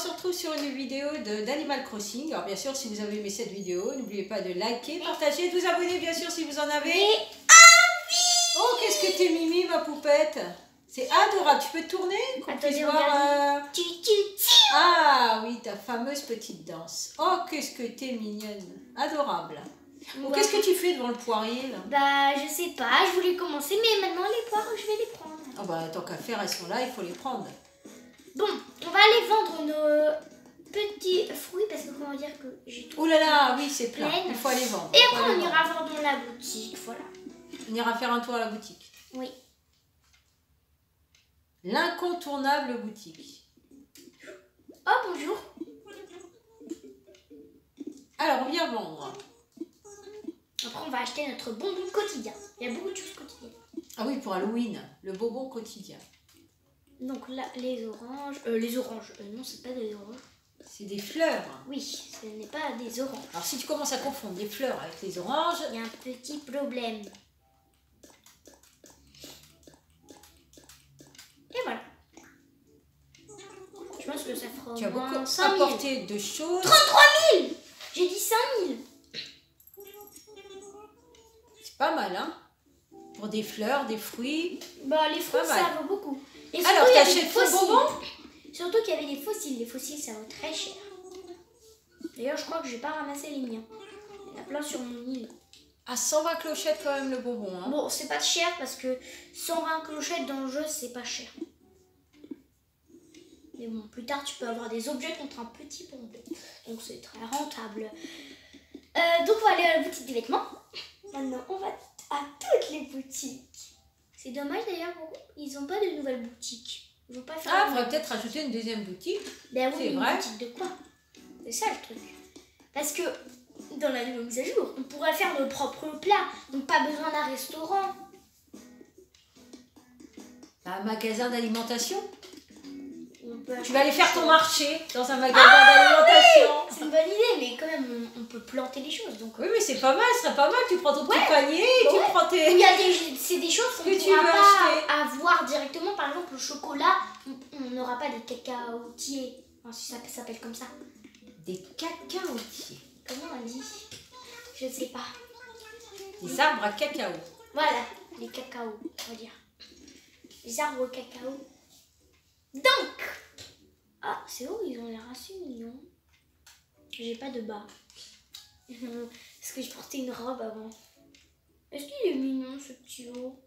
se retrouve sur une vidéo d'Animal Crossing. Alors bien sûr, si vous avez aimé cette vidéo, n'oubliez pas de liker, partager, de vous abonner bien sûr si vous en avez envie. Oh, qu'est-ce que t'es mimi, ma poupette. C'est adorable. Tu peux tourner qu'on puisse voir Ah oui, ta fameuse petite danse. Oh, qu'est-ce que t'es mignonne. Adorable. Bon, qu'est-ce que tu fais devant le poirier là? Bah, je sais pas. Je voulais commencer, mais maintenant les poires, je vais les prendre. Oh bah, tant qu'à faire, elles sont là, il faut les prendre. Bon, on va aller vendre nos petits fruits parce que comment dire que j'ai tout. Oh là là, oui, c'est plein. Il faut aller vendre. Et après, on ira voir dans la boutique. Voilà. On ira faire un tour à la boutique. Oui. L'incontournable boutique. Oh, bonjour. Alors, on vient vendre. Après, on va acheter notre bonbon quotidien. Il y a beaucoup de choses quotidiennes. Ah oui, pour Halloween, le bonbon quotidien. Donc là, les oranges. Non, c'est pas des oranges. C'est des fleurs. Oui, ce n'est pas des oranges. Alors, si tu commences à confondre des fleurs avec les oranges... Il y a un petit problème. Et voilà. Je pense que ça fera Tu as beaucoup apporté apporté de choses. 33 000. J'ai dit 5 000. C'est pas mal, hein? Pour des fleurs, des fruits. Bah, les fruits, ça vaut beaucoup. Et alors, t'achètes ton bonbon? Surtout qu'il y avait des fossiles. Les fossiles, ça vaut très cher. D'ailleurs, je crois que je vais pas ramasser les miens. Il y en a plein sur mon île. À 120 clochettes quand même le bonbon, hein? Bon, c'est pas cher parce que 120 clochettes dans le jeu, c'est pas cher. Mais bon, plus tard, tu peux avoir des objets contre un petit bonbon. Donc, c'est très rentable. Donc, on va aller à la boutique des vêtements. Maintenant, on va à toutes les boutiques. C'est dommage d'ailleurs, ils n'ont pas de nouvelles boutiques. Ils vont pas faire. Ah, on faudrait peut-être rajouter une deuxième boutique. Ben oui, c'est une vrai. boutique de quoi? C'est ça le truc. Parce que dans la nouvelle mise à jour, on pourrait faire nos propres plats. Donc, pas besoin d'un restaurant. Un magasin d'alimentation. Tu vas aller faire ton marché dans un magasin d'alimentation. C'est une bonne idée, mais quand même, on peut planter les choses. Donc... Oui, mais c'est pas mal, ce serait pas mal. Tu prends ton petit panier et tu prends tes... Il y a c'est des choses qu'on ne pourra pas avoir directement. Par exemple, le chocolat, on n'aura pas des cacaotiers. Enfin, si ça s'appelle comme ça. Des cacaotiers. Comment on dit? Je ne sais pas. Des arbres à cacao. Voilà, les cacao, on va dire. Les arbres au cacao. Donc, ah, c'est où ils ont l'air assez mignons. J'ai pas de bas. Parce que je portais une robe avant. Est-ce qu'il est mignon ce petit haut?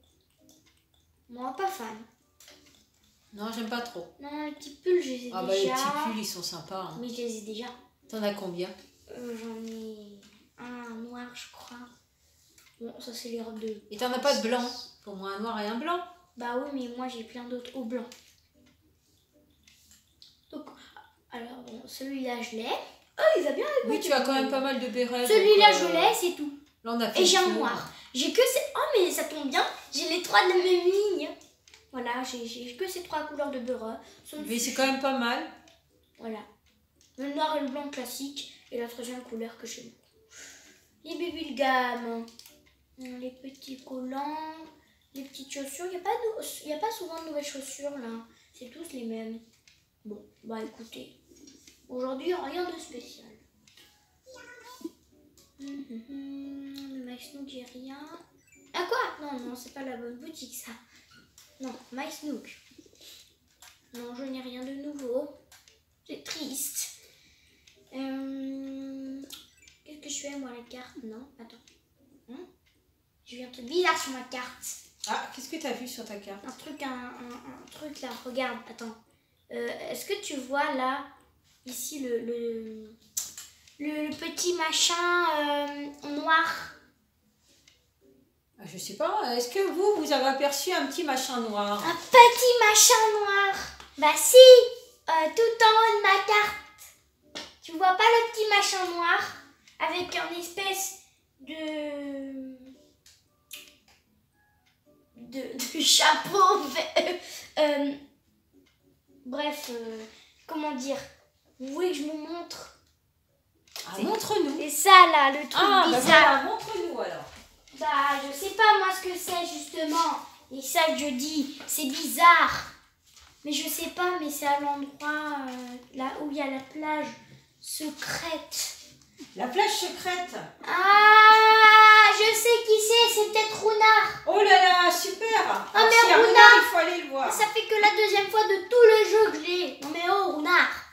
Moi, pas fan. Non, j'aime pas trop. Non, les petits pulls, je les ai déjà. Ah bah les petits pulls, ils sont sympas. Hein. Mais je les ai déjà. T'en as combien? J'en ai un noir, je crois. Bon, ça c'est les robes de... Et t'en as pas de blanc? Pour moi, un noir et un blanc. Bah oui, mais moi j'ai plein d'autres au blanc. Donc, alors bon, celui-là je l'ai. Oh, il va bien avec moi. Oui, tu as quand même pas mal de bérets. Celui-là je l'ai, c'est tout. Là, on a fait et j'ai un noir. J'ai que ces... Oh, mais ça tombe bien, j'ai les trois de la même ligne. Voilà, j'ai que ces trois couleurs de beurre. Mais c'est quand même pas mal. Voilà. Le noir et le blanc classique. Et la troisième couleur que j'ai. Les baby gamme. Les petits collants. Les petites chaussures. Il n'y a pas souvent de nouvelles chaussures là. C'est tous les mêmes. Bon, bah écoutez. Aujourd'hui, rien de spécial. Le Max Nook, j'ai rien. Ah quoi? Non, non, c'est pas la bonne boutique ça. Non, Max Nook. Non, je n'ai rien de nouveau. C'est triste. Qu'est-ce que je fais moi la carte? Non, attends. Je vais un truc bizarre sur ma carte. Ah, qu'est-ce que tu as vu sur ta carte? Un truc là, regarde, attends. Est-ce que tu vois là, ici le petit machin noir? Je sais pas, est-ce que vous avez aperçu un petit machin noir? Un petit machin noir? Bah si, tout en haut de ma carte. Tu vois pas le petit machin noir avec un espèce de chapeau. Bref, comment dire? Vous voulez que je vous montre? Ah, montre-nous. C'est ça là, le truc bizarre. Bah voilà, montre-nous alors. Bah, je sais pas moi ce que c'est justement. Et ça que je dis, c'est bizarre. Mais je sais pas, mais c'est à l'endroit là où il y a la plage secrète. La plage secrète. Ah, je sais qui c'est peut-être Runard. Oh là là, super. Ah, Alors, mais s'il y a Runard, Runard, il faut aller le voir. Ça fait que la deuxième fois de tout le jeu que j'ai. Non mais oh, Runard.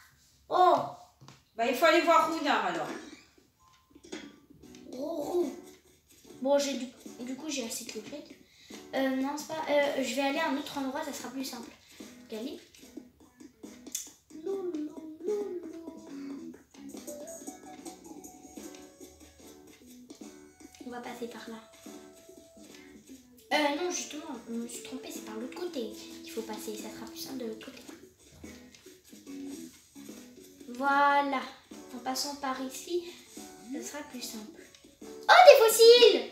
Oh. Bah, il faut aller voir Runard alors. Bon, du coup, j'ai assez de clochettes. Non, c'est pas... je vais aller à un autre endroit, ça sera plus simple. Allez. On va passer par là. Non, justement, je me suis trompée, c'est par l'autre côté qu'il faut passer. Ça sera plus simple de l'autre côté. Voilà. En passant par ici, ça sera plus simple. Oh, des fossiles!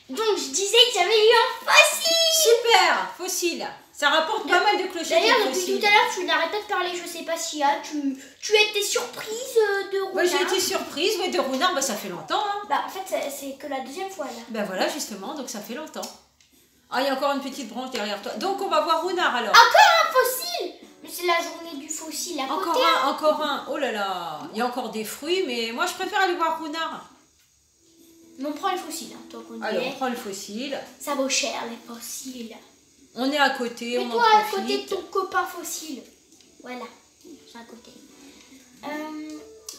Donc, je disais que j'avais eu un fossile! Super, fossile. Ça rapporte pas mal de clochettes. D'ailleurs, les depuis fossiles. tout à l'heure, tu n'arrêtes pas de parler, je sais pas si tu été surprise de Runard. Moi, j'ai été surprise, oui, de Runard, bah, ça fait longtemps. Hein. Bah, en fait, c'est que la deuxième fois, là. Ben voilà, justement, donc ça fait longtemps. Ah, il y a encore une petite branche derrière toi. Donc, on va voir Runard alors. Encore un fossile! Mais c'est la journée du fossile à côté. Encore un. Oh là là. Il y a encore des fruits, mais moi, je préfère aller voir Runard. Mais on prend le fossile, hein, toi qu'on Alors, y on est. prend le fossile. Ça vaut cher, les fossiles. On est à côté, on en Mets-toi à côté de profite. ton copain fossile. Voilà, c'est à côté.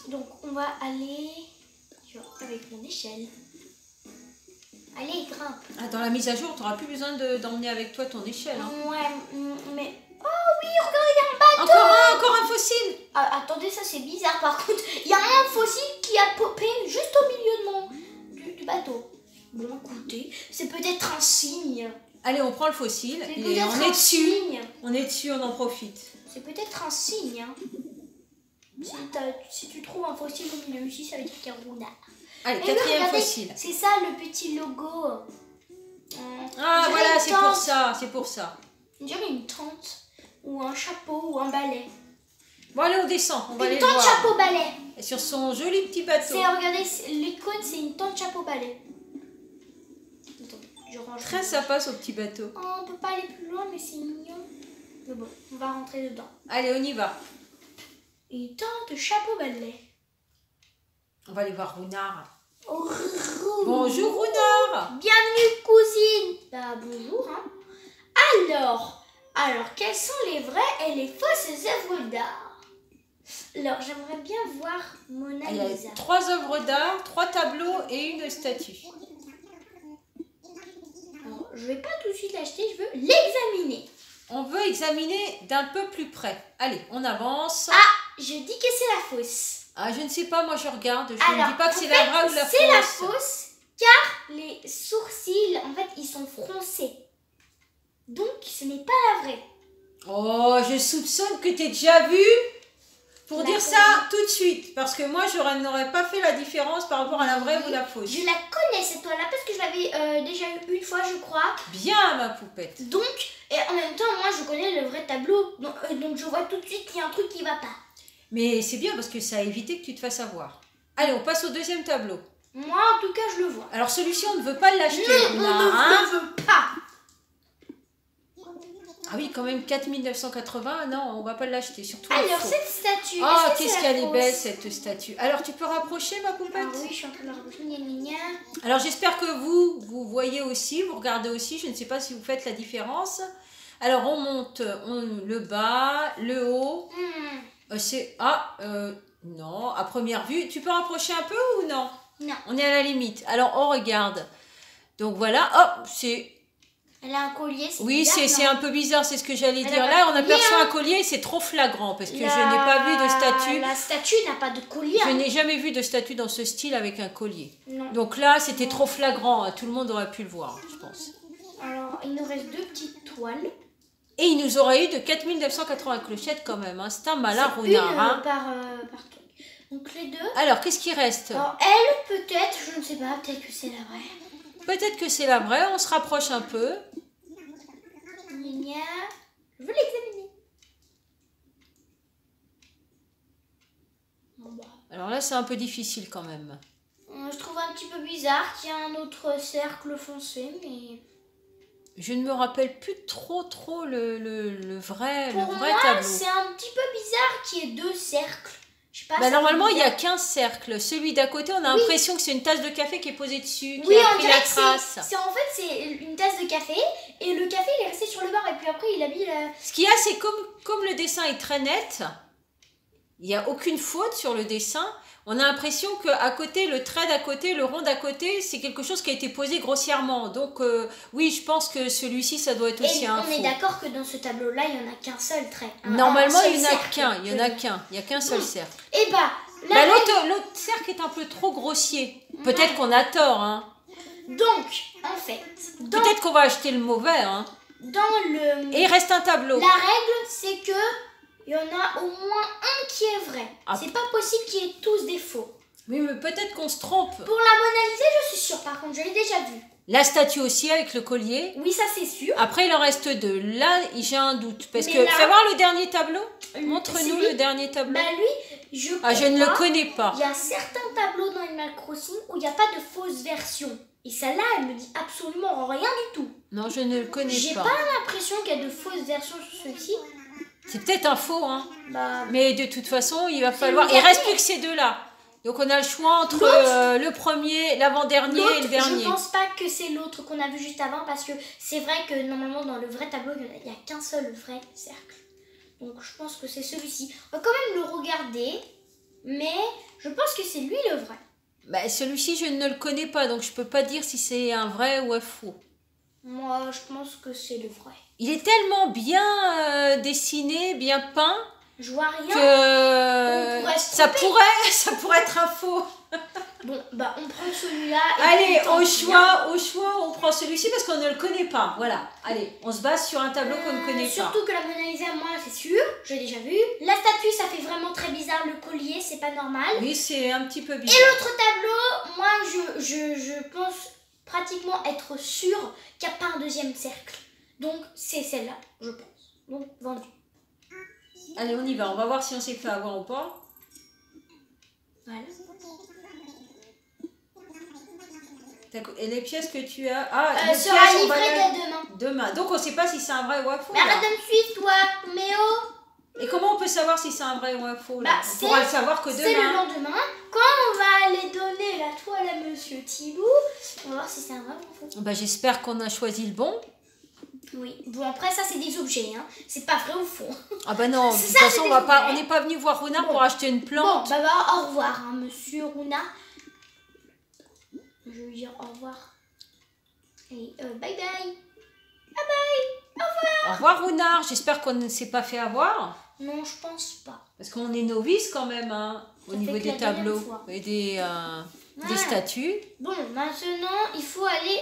Donc, on va aller avec mon échelle. Allez, grimpe. Ah, dans la mise à jour, tu n'auras plus besoin d'emmener avec toi ton échelle. Hein. Ouais, mais... Oh oui, regardez, il y a un bateau. Encore un fossile. Ah, attendez, ça c'est bizarre par contre. Il y a un fossile qui a popé juste au milieu de du bateau. Bon, écoutez, c'est peut-être un signe. Allez, on prend le fossile C'est et peut-être on est un dessus. signe. On est dessus, on en profite. C'est peut-être un signe. Hein. Si tu trouves un fossile au milieu ici, ça veut dire qu'il y a Runard. Allez, Et quatrième regardez, fossile. c'est ça le petit logo. Ah, On dirait voilà, une c'est tente. pour ça, c'est pour ça. On dirait une tente, ou un chapeau, ou un balai. Bon, allez, on descend, on va aller Une le tente voir. chapeau balai. Et sur son joli petit bateau. Regardez, l'icône, c'est une tente chapeau balai. Attends, je range. Très sympa, son petit bateau. Oh, on peut pas aller plus loin, mais c'est mignon. Mais bon, on va rentrer dedans. Allez, on y va. Une tente chapeau balai. On va aller voir Runard. Oh, Bonjour, Runard. bienvenue, cousine. Bah, bonjour, hein. Alors, quelles sont les vraies et les fausses œuvres d'art? Alors, j'aimerais bien voir Mona Il y a Lisa. 3 œuvres d'art, 3 tableaux et une statue. Alors, je vais pas tout de suite l'acheter, je veux l'examiner. On veut examiner d'un peu plus près. Allez, on avance. Ah, je dis que c'est la fausse. Ah, je ne sais pas, moi je regarde. Je ne Alors, dis pas que en c'est fait, la vraie ou la fausse. C'est la fausse, car les sourcils, en fait, ils sont froncés. Donc, ce n'est pas la vraie. Oh, je soupçonne que tu es déjà vu pour La dire vraie. ça tout de suite. Parce que moi, je n'aurais pas fait la différence par rapport à la vraie ou la fausse. Je la connais cette toile-là parce que je l'avais déjà eu une fois, je crois. Bien, ma poupette. Donc, et en même temps, moi, je connais le vrai tableau. Donc, je vois tout de suite qu'il y a un truc qui va pas. Mais c'est bien parce que ça a évité que tu te fasses avoir. Allez, on passe au deuxième tableau. Moi, en tout cas, je le vois. Alors, celui-ci, on ne veut pas l'acheter. Non, Runard, on ne hein. le veut pas. Ah oui, quand même 4980. Non, on va pas l'acheter. Surtout en Alors, faux. cette statue. Oh, est-ce que qu'est-ce c'est qu'elle la est belle fausse? cette statue. Alors, tu peux rapprocher ma poupette? Ah oui, je suis en train de la rapprocher. Gna, gna, gna. Alors, j'espère que vous voyez aussi, vous regardez aussi. Je ne sais pas si vous faites la différence. Alors, on monte le bas, le haut. C'est... Ah, non, à première vue. Tu peux rapprocher un peu ou non? Non. On est à la limite. Alors, on regarde. Donc, voilà. Hop, c'est... Elle a un collier. Oui, bizarre, c'est non? un peu bizarre, c'est ce que j'allais Elle dire. a pas Là, de on collier, aperçoit hein. un collier et c'est trop flagrant parce que je n'ai pas vu de statue. La statue n'a pas de collier. Je hein. n'ai jamais vu de statue dans ce style avec un collier. Non. Donc là, c'était trop flagrant. Hein. Tout le monde aurait pu le voir, je pense. Alors, il nous reste 2 petites toiles. Et il nous aurait eu de 4980 clochettes quand même. Hein. C'est un malin Une Runard. Hein. par truc. Donc, les deux. Alors, qu'est-ce qui reste? Alors, elle, peut-être, je ne sais pas, peut-être que c'est la vraie. Peut-être que c'est la vraie. On se rapproche un peu. Gna, gna. Je veux l'examiner. Bon, bah. Alors là, c'est un peu difficile quand même. Je trouve un petit peu bizarre qu'il y a un autre cercle foncé, mais... Je ne me rappelle plus trop le vrai Pour moi, tableau. c'est un petit peu bizarre qu'il y ait 2 cercles. Je sais pas, Bah, ça normalement, fait il n'y a bizarre. qu'un cercle. Celui d'à côté, on a Oui. l'impression que c'est une tasse de café qui est posée dessus, qui Oui, a on pris dirait la que trace. c'est une tasse de café, et le café il est resté sur le bord, et puis après il a mis la... Ce qu'il y a, c'est comme le dessin est très net, il n'y a aucune faute sur le dessin. On a l'impression qu'à côté, le trait d'à côté, le rond d'à côté, c'est quelque chose qui a été posé grossièrement. Donc, oui, je pense que celui-ci, ça doit être aussi Et un on faux. est d'accord que dans ce tableau-là, il n'y en a qu'un seul trait. Normalement, un il n'y en a cercle, qu'un. Il je n'y en a veux dire. qu'un. Il n'y a qu'un seul cercle. Et bah, la Bah, règle- l'autre cercle est un peu trop grossier. Peut-être qu'on a tort. Hein. Donc, en fait, Peut-être qu'on va acheter le mauvais. Hein. dans le... Et il reste un tableau. La règle, c'est que il y en a au moins un qui est vrai. Ah. C'est pas possible qu'il y ait tous des faux. Oui, mais peut-être qu'on se trompe. Pour la Mona Lisa, je suis sûre, par contre, je l'ai déjà vue. La statue aussi avec le collier. Oui, ça c'est sûr. Après, il en reste 2. Là, j'ai un doute. Parce Mais que, là- fais voir le dernier tableau. C'est Montre-nous lui. le dernier tableau. Bah lui, je Je ne le crois, connais pas. il y a certains tableaux dans Animal Crossing où il n'y a pas de fausse version. Et celle-là, elle me dit absolument rien du tout. Non, je ne le connais J'ai pas. pas l'impression qu'il y a de fausses versions sur celui-ci. C'est peut-être un faux, hein. Bah, Mais de toute façon, il va falloir... le Il reste dernier. plus que ces deux-là. Donc, on a le choix entre L'autre- le premier, l'avant-dernier et le l'autre, dernier. je pense pas que c'est l'autre qu'on a vu juste avant parce que c'est vrai que normalement dans le vrai tableau, il n'y a qu'un seul vrai cercle. Donc je pense que c'est celui-ci. On va quand même le regarder, mais je pense que c'est lui le vrai. Bah, celui-ci, je ne le connais pas. Donc, je peux pas dire si c'est un vrai ou un faux. Moi, je pense que c'est le vrai. Il est tellement bien dessiné, bien peint, Je vois rien. que On pourrait se ça tromper. pourrait être un faux. Bon, bah on prend celui-là. et Allez, puis, tant au pis, hein. choix, on prend celui-ci parce qu'on ne le connaît pas. Voilà. Allez, on se base sur un tableau qu'on ne connaît pas. Surtout que la Mona Lisa, moi, c'est sûr, j'ai déjà vu. La statue, ça fait vraiment très bizarre. Le collier, c'est pas normal. Oui, c'est un petit peu Et bizarre. l'autre tableau, moi, je pense pratiquement être sûre qu'il n'y a pas un deuxième cercle. Donc, c'est celle-là, je pense. Donc, vendu. Allez, on y va. On va voir si on s'est fait avoir ou pas. Voilà. Et les pièces que tu as... Ah, les Sera pièces, on va livré les- dès demain. demain. Donc, on ne sait pas si c'est un vrai ou un faux. Mais là. arrête de me suivre, toi, Méo. Et comment on peut savoir si c'est un vrai ou un faux là Bah, on pourra le savoir que C'est le demain. lendemain. Quand on va aller donner la toile à Monsieur Thibou, on va voir si c'est un vrai ou un faux. Bah, j'espère qu'on a choisi le bon. Oui. Bon, après, ça, c'est des objets. Hein. C'est pas vrai ou faux. Ah bah non, de C'est toute ça, façon, c'est on des n'est pas venu voir Runa Bon. pour acheter une plante. Bon, bah, au revoir, hein, Monsieur Runa. Je vais lui dire au revoir. Et bye bye. Au revoir Runa, j'espère qu'on ne s'est pas fait avoir. Non, je pense pas. Parce qu'on est novice quand même, hein, au Ça niveau fait que des la deuxième tableaux fois. et des Voilà. statues. Bon, maintenant, il faut aller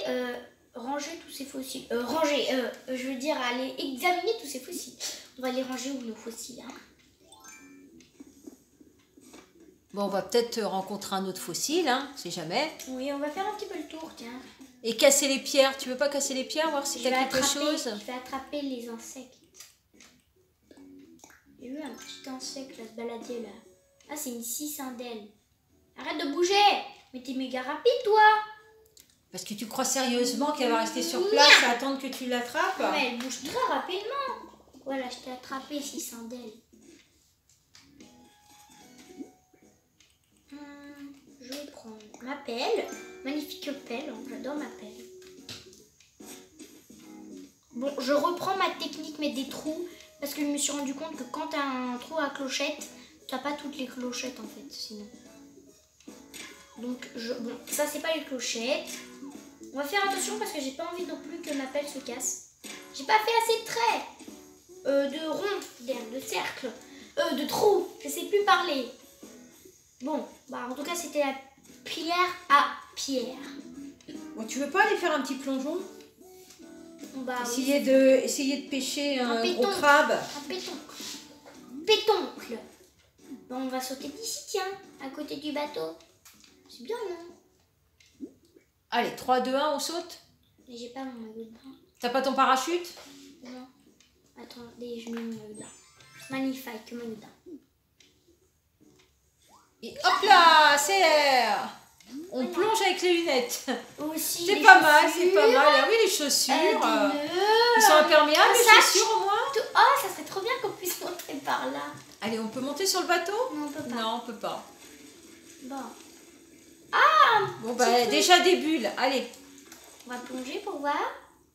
ranger tous ces fossiles. Je veux dire, aller examiner tous ces fossiles. On va les ranger où nos fossiles, hein. Bon, on va peut-être rencontrer un autre fossile, hein, on sait jamais. Oui, on va faire un petit peu le tour, tiens. Et casser les pierres, tu veux pas casser les pierres, voir si Je t'as vais quelque chose? Je vais attraper les insectes. J'ai vu un petit insecte là, se balader là. Ah, c'est une cicindelle. Arrête de bouger. Mais t'es méga rapide, toi. Parce que tu crois sérieusement qu'elle va rester sur place à attendre que tu l'attrapes? Mais elle bouge très rapidement. Voilà, je t'ai attrapé, cicindelle. Je vais prendre ma pelle. Magnifique pelle, hein, j'adore ma pelle. Bon, je reprends ma technique, mettre des trous. Parce que je me suis rendu compte que quand tu as un trou à clochette, tu n'as pas toutes les clochettes en fait, sinon. Donc, bon, ça c'est pas les clochettes. On va faire attention parce que j'ai pas envie non plus que ma pelle se casse. J'ai pas fait assez de traits. De ronds, de cercles, de trous. Je sais plus parler. Bon, bah en tout cas c'était la pierre à pierre. Bon, tu veux pas aller faire un petit plongeon? Bah, Essayer de pêcher un gros pétoncle. crabe. Un pétoncle. Pétoncle. Bon, on va sauter d'ici, tiens, à côté du bateau. C'est bien, non? Allez, 3, 2, 1, on saute. Mais j'ai pas mon maillot de bain. T'as pas ton parachute? Non. Attendez, je mets mon maillot de bain. Magnifique maillot de bain. Et hop là, c'est l'air. On plonge avec les lunettes. Aussi, C'est les pas mal, chaussures, c'est pas mal. Ah oui, les chaussures. des nœuds, Ils sont imperméables, un les sac. chaussures au moins. Oh, ça serait trop bien qu'on puisse monter par là. Allez, on peut monter sur le bateau? Non, on peut pas. Non, on peut pas. Bon. Bon, bah, déjà des bulles. Allez. On va plonger pour voir.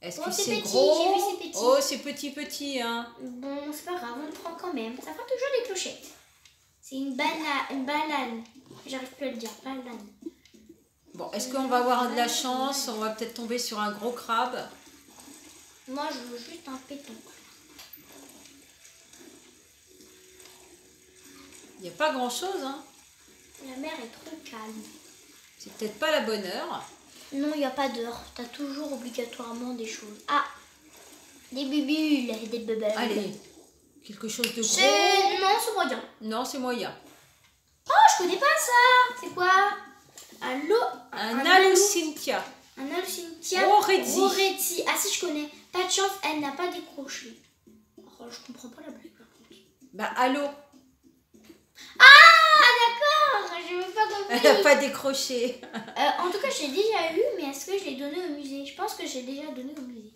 Est-ce Oh, que c'est c'est petit, gros? j'ai vu, c'est petit. Oh, c'est petit, hein. Bon, c'est pas grave, on le prend quand même. Ça fera toujours des clochettes. C'est une banane. J'arrive plus à le dire, banane. Bon, est-ce qu'on va avoir de la chance? On va peut-être tomber sur un gros crabe. Moi, je veux juste un péton. Il n'y a pas grand-chose, hein. La mer est trop calme. C'est peut-être pas la bonne heure. Non, il n'y a pas d'heure. T'as toujours obligatoirement des choses. Ah, des bubules, des bubbles. Allez, quelque chose de gros. Non, c'est moyen. Non, c'est moyen. Oh, je connais pas ça. C'est quoi? Un Allocinthia. Un Allocinthia Roredzi. Ah si, je connais. Pas de chance, elle n'a pas décroché. Oh, je comprends pas la blague par contre. Bah, allô. Ah, d'accord. Je veux pas compris. Elle n'a pas décroché. En tout cas, j'ai déjà eu, mais est-ce que je l'ai donné au musée? Je pense que j'ai déjà donné au musée.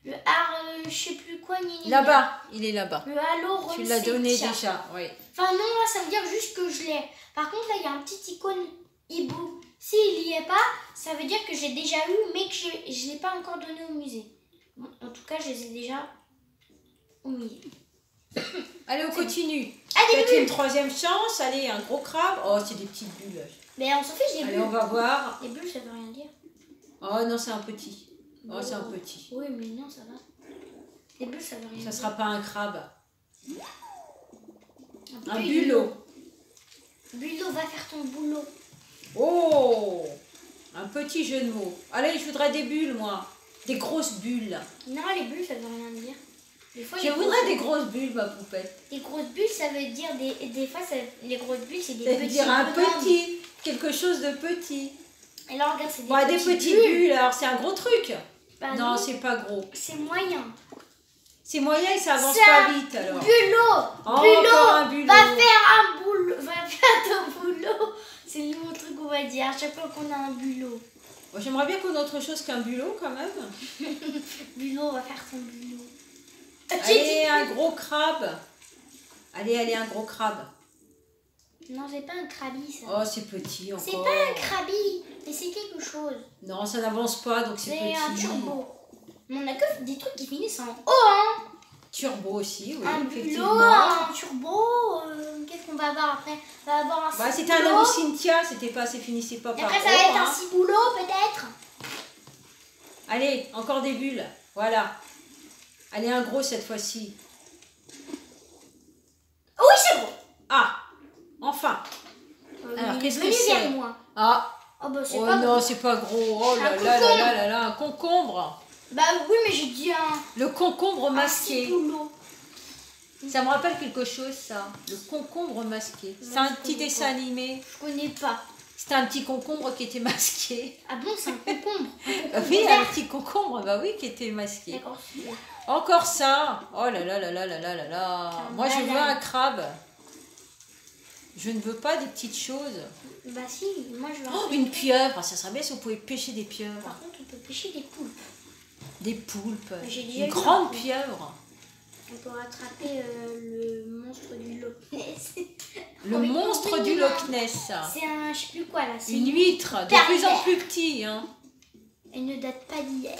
Le je sais plus quoi, ni. Là-bas, il est là-bas. Le halo Tu l'as donné déjà, oui. Enfin non, là, ça veut dire juste que je l'ai. Par contre, là, il y a un petit icône hibou. S'il y est pas, ça veut dire que j'ai déjà eu, mais que je ne l'ai pas encore donné au musée. Bon, en tout cas, je les ai déjà au musée. Allez, on continue. Allez, Peut-être une troisième chance. Allez, un gros crabe. Oh, c'est des petites bulles. Mais on s'en fiche des Allez, bulles. on va voir. Les bulles, ça veut rien dire. Oh non, c'est un petit. Oh, c'est un petit. Oui, mais non, ça va. Les bulles, ça veut rien Ça dire. sera pas un crabe. Un bulot. bulot. Bulot, va faire ton boulot. Oh, un petit jeu de mots. Allez, je voudrais des bulles, moi. Des grosses bulles. Non, les bulles, ça veut rien dire. Des fois, Je voudrais des grosses bulles, ma poupette. des grosses bulles, ça veut dire des fois, les grosses bulles, c'est des Ça veut petits dire un bonhommes. petit, quelque chose de petit. Et là, regarde, c'est des Bon, des petites petites bulles, alors c'est un gros truc. Bah non, non. c'est pas gros. C'est moyen. C'est moyen et ça avance C'est pas un vite alors. Bulot. Oh, Bulot. encore un bulot. Va faire un boulot. Va faire ton boulot. C'est le nouveau truc qu'on va dire à chaque fois qu'on a un bulot. Bon, j'aimerais bien qu'on ait autre chose qu'un bulot quand même. Bulot, va faire ton bulot. Allez, un gros crabe. Allez, un gros crabe. Non, c'est pas un krabi, ça. Oh, c'est petit encore. C'est pas un krabi, mais c'est quelque chose. Non, ça n'avance pas, donc c'est petit. C'est un turbo. Mais on a que des trucs qui finissent en O, hein. Turbo aussi, oui, Un bulot, effectivement. un turbo. Qu'est-ce qu'on va avoir après? On va avoir un Bah, c'était ciboulot. un Allocinthia, c'était pas, c'est finissait pas Et par après, ça O, va être hein. un ciboulot, peut-être. Allez, encore des bulles. Voilà. Allez, un gros cette fois-ci. Oui, c'est bon. Ah, enfin. Alors, Il qu'est-ce est que venu c'est? vers moi. Ah, Oh, bah, c'est oh pas non, gros. c'est pas gros. Oh là Un là là concombre. là là là, un concombre. Bah oui, mais j'ai dit un Le concombre masqué. ciboulot. Ça me rappelle quelque chose, ça. Le concombre masqué. C'est un je petit connais dessin pas. animé. Je connais pas. C'était un petit concombre qui était masqué. Ah bon, c'est un concombre. Oui, un petit concombre, bah oui, qui était masqué. D'accord. Encore ça. Oh là là là là là là là là. Moi, je veux un crabe. Je ne veux pas des petites choses. Bah si, moi je vais. Oh, une pieuvre. Ça serait bien si on pouvait pêcher des pieuvres. Par contre, on peut pêcher des poulpes. Des poulpes. J'ai déjà Une eu grande un poulpe. pieuvre. On peut rattraper le monstre du Loch Ness. Le Oui, monstre oui, du oui, Loch Ness. C'est un, je sais plus quoi là. C'est Une huître, de pervers. plus en plus petit. Hein. Elle ne date pas d'hier.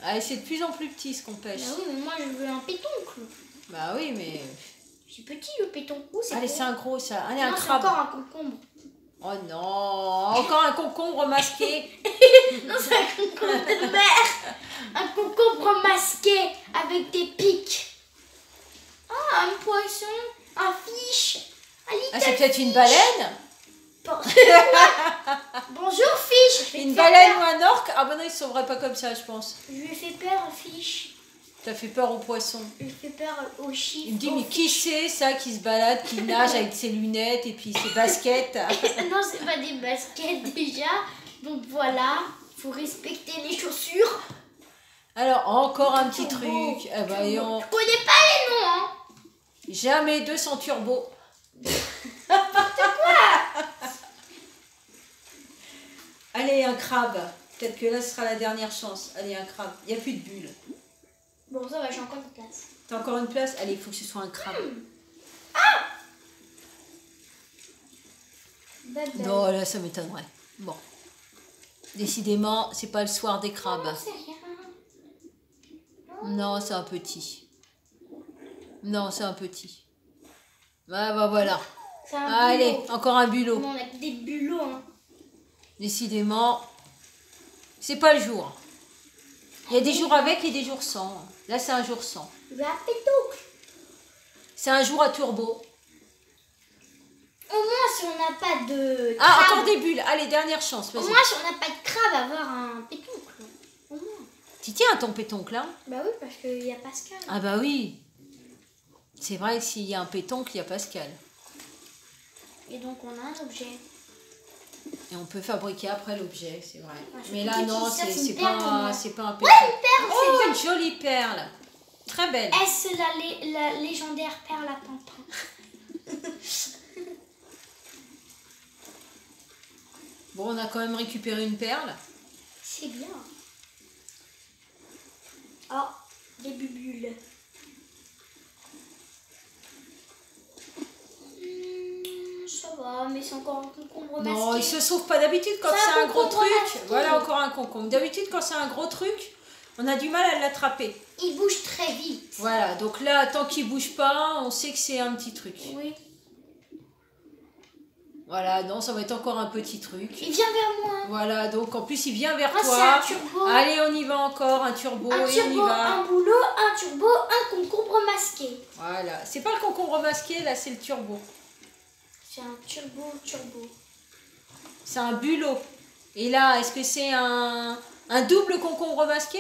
Ah, c'est de plus en plus petit ce qu'on pêche. Bah oui, mais moi je veux un pétoncle. Bah oui, mais... C'est petit le pétoncle. Allez, gros. c'est un gros ça. Allez, un Non, c'est crabe. encore un concombre. Oh non, encore un concombre masqué. Non, c'est un concombre de mer. Un concombre masqué avec des pics. Ah, un poisson, un fiche. Un Ah, little c'est peut-être une fish. baleine. Bonjour fiche. Je vais Une te faire baleine peur. ou un orque. Ah bah non, ils ne sauveraient pas comme ça, je pense. Je lui ai fait peur, fiche. T'as fait peur aux poissons. Je lui ai fait peur au chiffre. Il me dit, mais qui c'est ça qui se balade, qui nage avec ses lunettes et puis ses baskets? Non, c'est pas des baskets déjà. Donc voilà, faut respecter les chaussures. Alors, encore un petit Turbo. truc. Eh ben, Turbo. et on... Je connais pas les noms, hein. Jamais 200 turbo. Quoi? un crabe. Peut-être que là, ce sera la dernière chance. Allez, un crabe. Il n'y a plus de bulles. Bon, ça va, j'ai encore une place. T'as encore une place? Allez, il faut que ce soit un crabe. Non, là, ça m'étonnerait. Bon. Décidément, c'est pas le soir des crabes. Non, c'est rien. Non, c'est un petit. Non, c'est un petit. Ah, bah voilà. C'est un Allez, bulot. encore un bulot. Non, on a que des bulots. Hein. Décidément, c'est pas le jour. Il y a des jours avec et des jours sans. Là, c'est un jour sans. La pétouque. C'est un jour à turbo. Au moins, si on n'a pas de crabe. Ah, encore des bulles. Allez, dernière chance. Au Vas-y. moins, si on n'a pas de crabe, avoir un pétouque. Au moins. Tu tiens à ton pétoncle, là? Bah oui, parce qu'il y a Pascal. Ah bah oui. C'est vrai que s'il y a un pétoncle, il y a Pascal. Et donc, on a un objet. Et on peut fabriquer après l'objet, c'est vrai. Ah, c'est Mais tout là, petit, non, ça, c'est c'est une perle pour moi. pas un pétoncle. Ouais, une perle, Oh, une jolie perle. Très belle. Est-ce la légendaire perle à Tintin? Bon, on a quand même récupéré une perle. C'est bien. Oh, des bubules. Ça va, mais c'est encore un concombre masqué. Non, il se sauve pas d'habitude quand C'est c'est un un gros concombre truc. masqué. Voilà encore un concombre. D'habitude, quand c'est un gros truc, on a du mal à l'attraper. Il bouge très vite. Voilà, donc là, tant qu'il bouge pas, on sait que c'est un petit truc. Oui. Voilà, non, ça va être encore un petit truc. Il vient vers moi. Voilà, donc en plus, il vient vers Ah, toi. c'est un turbo. Allez, on y va encore, un turbo, Un et on y turbo, va. un boulot, un turbo, un concombre masqué. Voilà, c'est pas le concombre masqué, là, c'est le turbo. C'est un turbo. C'est un bulot. Et là, est-ce que c'est un double concombre masqué?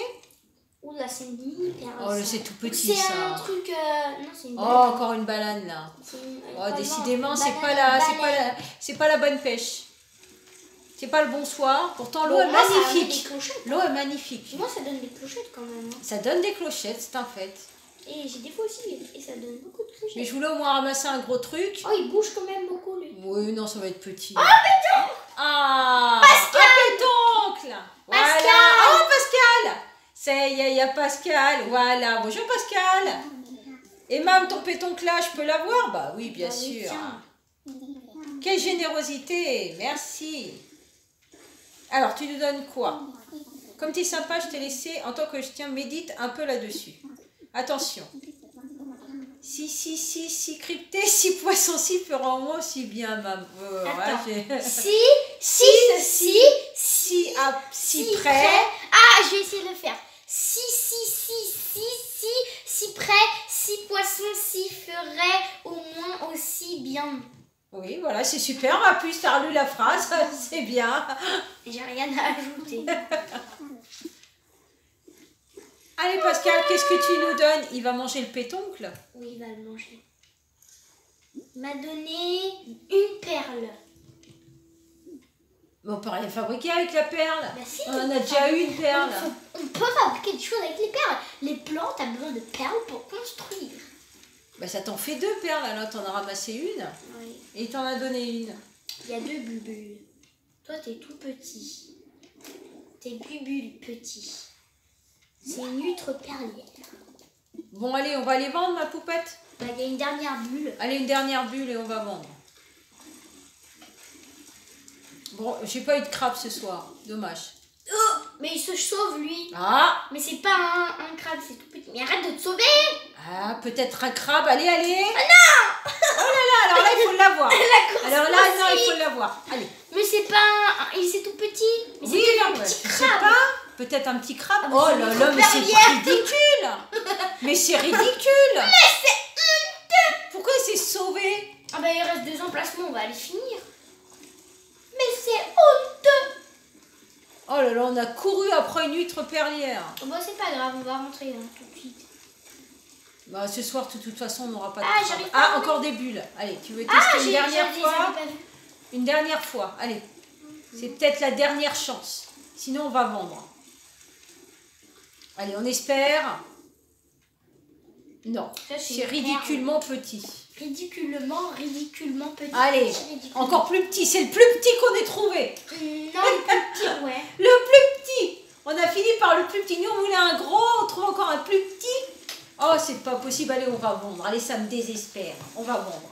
Ouh là, c'est une mini perle. Oh, là, ça. c'est tout Ou petit, c'est ça. un truc. Non, c'est une Oh, banane. encore une banane, là. C'est une- Oh, non, décidément, une c'est pas banane, la bonne pêche. C'est pas le bon soir. Pourtant, l'eau Bon, est moi, ça donne des magnifique. clochettes. L'eau est magnifique. Moi, ça donne des clochettes quand même. Hein. Ça donne des clochettes, c'est un fait. Et j'ai des fois aussi, et ça donne beaucoup de clochettes. Mais je voulais au moins ramasser un gros truc. Oh, il bouge quand même beaucoup, lui. Oui, non, ça va être petit. Oh, pétanque! Ah, Pascal! un pétoncle. Voilà. Pascal! Oh, Pascal. Ça y est, il y a Pascal. Voilà. Bonjour, Pascal. Et mam, ton pétoncle là, je peux l'avoir? Bah oui, bien Bah oui, sûr. tiens. Quelle générosité. Merci. Alors, tu nous donnes quoi? Comme tu es sympa, je t'ai laissé, en tant que je tiens, médite un peu là-dessus. Attention. Si crypté, si poisson, si feront moi aussi bien, mam. Attends. Ouais, si près. Ah, je vais essayer de le faire. Si près, si poisson, si ferait au moins aussi bien. Oui, voilà, c'est super. En plus, tu as relu la phrase, c'est bien. J'ai rien à ajouter. Allez, Pascal, qu'est-ce que tu nous donnes? Il va manger le pétoncle? Oui, il va le manger. Il m'a donné une perle. Mais on peut rien fabriquer avec la perle. Bah si, On en a déjà eu une perle. On peut fabriquer des choses avec les perles. Les plantes ont besoin de perles pour construire. Bah, ça t'en fait deux perles, alors t'en as ramassé une Oui. et il t'en a donné une. Il y a deux bulles. Toi, t'es tout petit. T'es bulles petit. C'est une huître perlière. Bon, allez, on va les vendre, ma poupette. Bah, il y a une dernière bulle. Allez, une dernière bulle et on va vendre. Bon, j'ai pas eu de crabe ce soir. Dommage. Oh, mais il se sauve, lui. Ah, Mais c'est pas un crabe, c'est tout petit. Mais arrête de te sauver. ah, peut-être un crabe. Allez, allez. Ah non. Oh là là, alors là, il faut l'avoir. La course Alors là, non, il poursuite. faut l'avoir. Allez. Mais c'est pas un... C'est tout petit. Mais Oui, c'est un ouais, petit je sais crabe. pas. Peut-être un petit crabe. Ah, mais Oh c'est là une là, mais c'est perlière. ridicule. Mais c'est ridicule. Mais c'est honteux. Pourquoi il s'est sauvé? Ah bah il reste 2 emplacements, on va les finir. Mais c'est honteux. Oh là là, on a couru après une huître perlière. Oh bah c'est pas grave, on va rentrer hein, tout de suite. Bah, ce soir, de toute façon, on n'aura pas de Ah, crabe. j'arrive pas Ah, à encore des bulles. Allez, tu veux tester Ah, une j'ai dernière les fois? avais pas vus. Une dernière fois, allez. C'est peut-être la dernière chance. Sinon, on va vendre. Allez, on espère. Non, Ça, c'est c'est une ridiculement petit. ridiculement petit. Allez, ridiculement. encore plus petit. C'est le plus petit qu'on ait trouvé. Non, le plus petit, ouais. Le plus petit. On a fini par le plus petit. Nous, on voulait un gros. On trouve encore un plus petit. Oh, c'est pas possible. Allez, on va vendre. Allez, ça me désespère. On va vendre.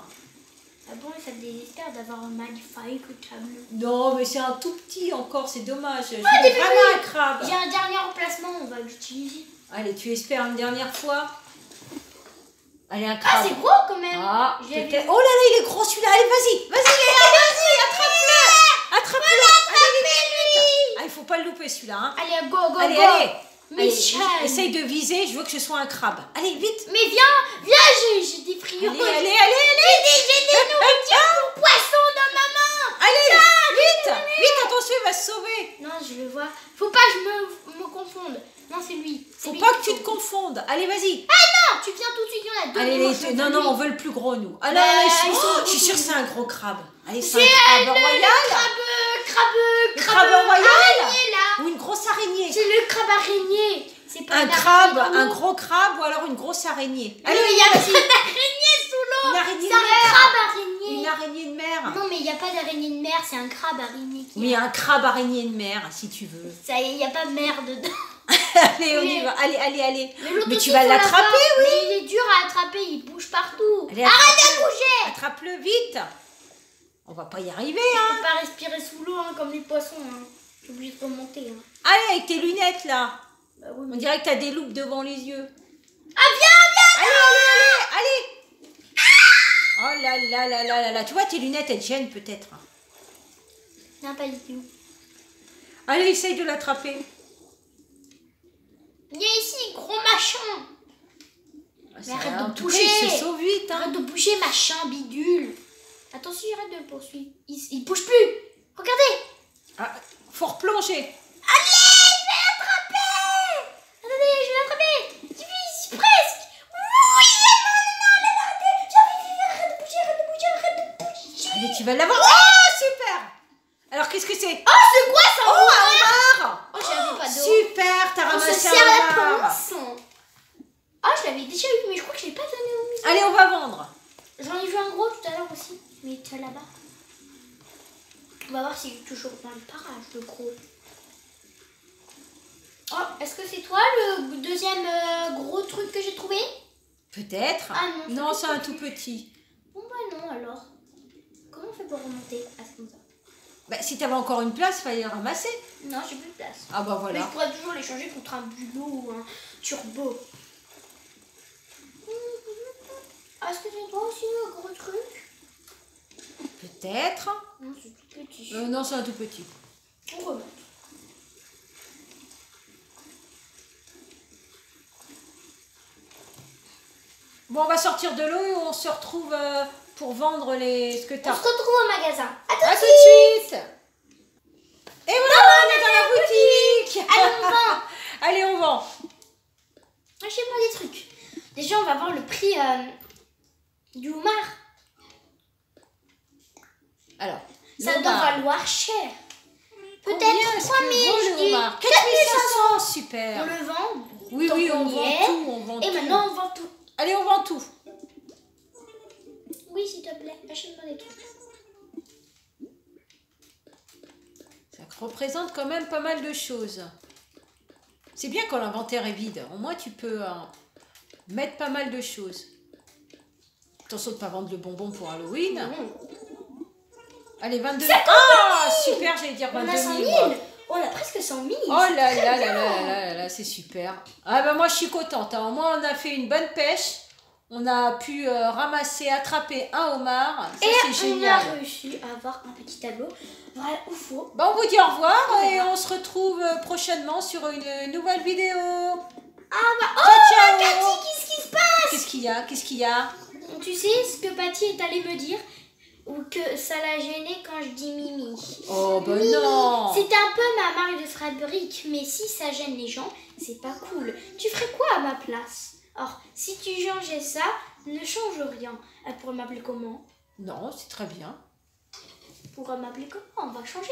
Ah bon, ça te désespère d'avoir un magnifique tableau. Non, mais c'est un tout petit encore. C'est dommage. Je Oh, voulais vraiment un crabe. J'ai un dernier emplacement. On va l'utiliser. Allez, tu espères une dernière fois. Allez, un Ah, crabe. c'est gros quand même. Ah, Je l'ai peut-être. Oh là là, il est gros celui-là. Allez, vas-y, attrape-le. Attrape-le. Allez, ah, il faut pas le louper celui-là. Hein. Allez, go. Allez. Michel. Essaye de viser. Je veux que ce soit un crabe. Allez, vite. Mais viens, j'ai des frioles. Allez. J'ai des nourritures pour poissons dans ma main. Allez, vite, attention, il va se sauver. Non, je le vois. Faut pas que je me confonde. Non, c'est lui. Faut pas que tu te confondes. Allez, vas-y. Ah non, tu viens tout de suite, il y en a deux. Allez, non, on veut le plus gros, nous. Ah non, je suis sûre que c'est un gros crabe. Allez, c'est un crabe royal. Crabe royal. araignée là. Ou une grosse araignée. C'est le crabe araignée. C'est pas Un une crabe, araignée un d'eau. gros crabe ou alors une grosse araignée. Allez, il y a aussi une araignée sous l'eau. Une araignée C'est de un mer. crabe araignée. Une araignée de mer. Non, mais il n'y a pas d'araignée de mer, c'est un crabe araignée. Oui, un crabe araignée de mer, si tu veux. Ça y est, il n'y a pas de mer dedans. Allez, on y va. Allez. l'autre Mais aussi, tu vas faut l'attraper, l'avoir. oui. Mais il est dur à attraper, il bouge partout. Allez, Arrête attrape-le. de bouger. Attrape-le vite. On va pas y arriver, Je hein. peux pas respirer sous l'eau comme les poissons. Hein. Je suis obligée de remonter. Hein. Allez, avec tes lunettes, là. Bah oui, On dirait que t'as des loupes devant les yeux. Ah, viens. Allez. Oh là. Tu vois, tes lunettes, elles gênent peut-être. Non, pas du tout. Allez, essaye de l'attraper. Viens ici, gros machin. Mais arrête de bouger. Il se sauve vite, hein. Arrête de bouger, machin, bidule. Attention, arrête de le poursuivre. Il bouge plus. Regardez. Ah, faut replonger. Allez, je vais l'attraper. Attendez, je vais l'attraper. J'y suis presque. Oui, non, arrête de bouger. Allez, tu vas l'avoir. Oh, super. Alors, qu'est-ce que c'est? Oh, c'est quoi ça? Oh, un homard. Oh, j'avais pas d'eau. Super, t'as On se ramassé serre un la homard. pince. Ah, je l'avais déjà eu, mais je crois que je l'ai pas donné au musée. Allez, on va vendre. J'en ai vu un gros tout à l'heure aussi, mais tu là-bas. On va voir s'il est toujours dans le parage, le gros. Oh, est-ce que c'est toi le deuxième gros truc que j'ai trouvé? Peut-être. Ah non, Non, c'est un tout petit. Bon bah non alors. Comment on fait pour remonter? Ah, c'est comme ça. Bah, si t'avais encore une place, fallait le ramasser. Non, j'ai plus de place. Ah bah Mais je voilà. pourrais toujours les changer contre un bulot ou un turbo. Ah, est-ce que c'est toi aussi le gros truc? Peut-être. Non, c'est tout petit. Non, c'est un tout petit. On remonte. Bon, on va sortir de l'eau et on se retrouve pour vendre ce que On t'as. se retrouve au magasin. À tout de suite. Et voilà, on est dans la boutique. Allez, on vend. Allez, on vend. Achetez-moi des trucs. Déjà, on va voir le prix du homard. Alors, Ça le doit homard. valoir cher. Combien Peut-être est-ce 3 000, que vaut je le dis. homard? 4 4500, super. On le vend. Oui, tant on qu'on y vend est. tout, on vend Et tout. maintenant, on vend tout. Allez, on vend tout. Oui, s'il te plaît, achète-moi des trucs. Ça représente quand même pas mal de choses. C'est bien quand l'inventaire est vide. Au moins, tu peux mettre pas mal de choses. Attention de ne pas vendre le bonbon pour Halloween. Allez, 22 000. Ah, super, j'allais dire On 22 a 000. 100 000. moi. On a presque 100 000. Oh là là là là là, c'est super. Ah ben moi, je suis contente. Hein. Au moins, on a fait une bonne pêche. On a pu ramasser, attraper un homard. Ça, c'est Et on a génial. réussi à avoir un petit tableau. Voilà, où faut. Bon, on vous dit au revoir et on se retrouve prochainement sur une nouvelle vidéo. Ah bah, Ciao, ciao. Cathy, qu'est-ce qui se passe? Qu'est-ce qu'il y a? Qu'est-ce qu'il y a? Tu sais ce que Patty est allée me dire? Ou que ça l'a gêné quand je dis Mimi. Oh ben Mimi, non. c'est un peu ma marque de fabrique, mais si ça gêne les gens, c'est pas cool. Tu ferais quoi à ma place? Or, si tu changeais ça, ne change rien. Elle pourrait m'appeler comment? Non, c'est très bien. Pourrait m'appeler comment? On va changer.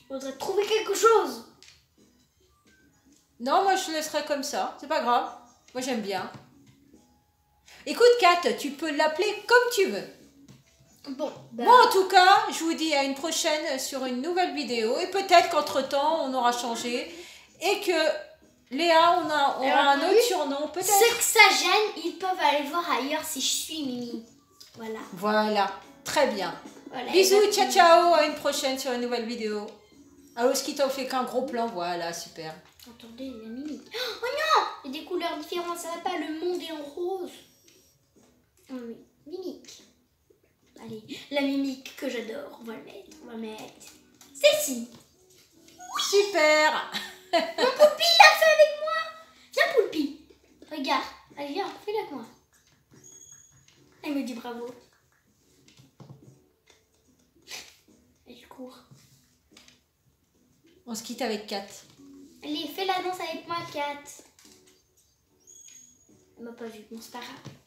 Faudrait trouver quelque chose. Non, moi je laisserai comme ça. C'est pas grave. Moi j'aime bien. Écoute, Kat, tu peux l'appeler comme tu veux. Bon, bah, Bon, en tout cas, je vous dis à une prochaine sur une nouvelle vidéo. Et peut-être qu'entre-temps, on aura changé. Et que Léa, on aura un autre surnom, peut-être. ceux que ça gêne, ils peuvent aller voir ailleurs si je suis Mimi. Voilà. Voilà, très bien. Voilà, Bisous, ciao, ciao, à une prochaine sur une nouvelle vidéo. Alors, ce qui t'a fait qu'un gros plan, voilà, super. Attendez, la mimique. Oh non, il y a des couleurs différentes, ça va pas, le monde est en rose. Oh oui, mimique. Allez, la mimique que j'adore, on va le mettre, Cécile. Super. Mon Poupie l'a fait avec moi. Viens Poupie, regarde, allez viens, fais-le avec moi. Elle me dit bravo. Elle court. On se quitte avec Kat. Allez, fais la danse avec moi, Kat. Elle m'a pas vu, bon c'est pas grave.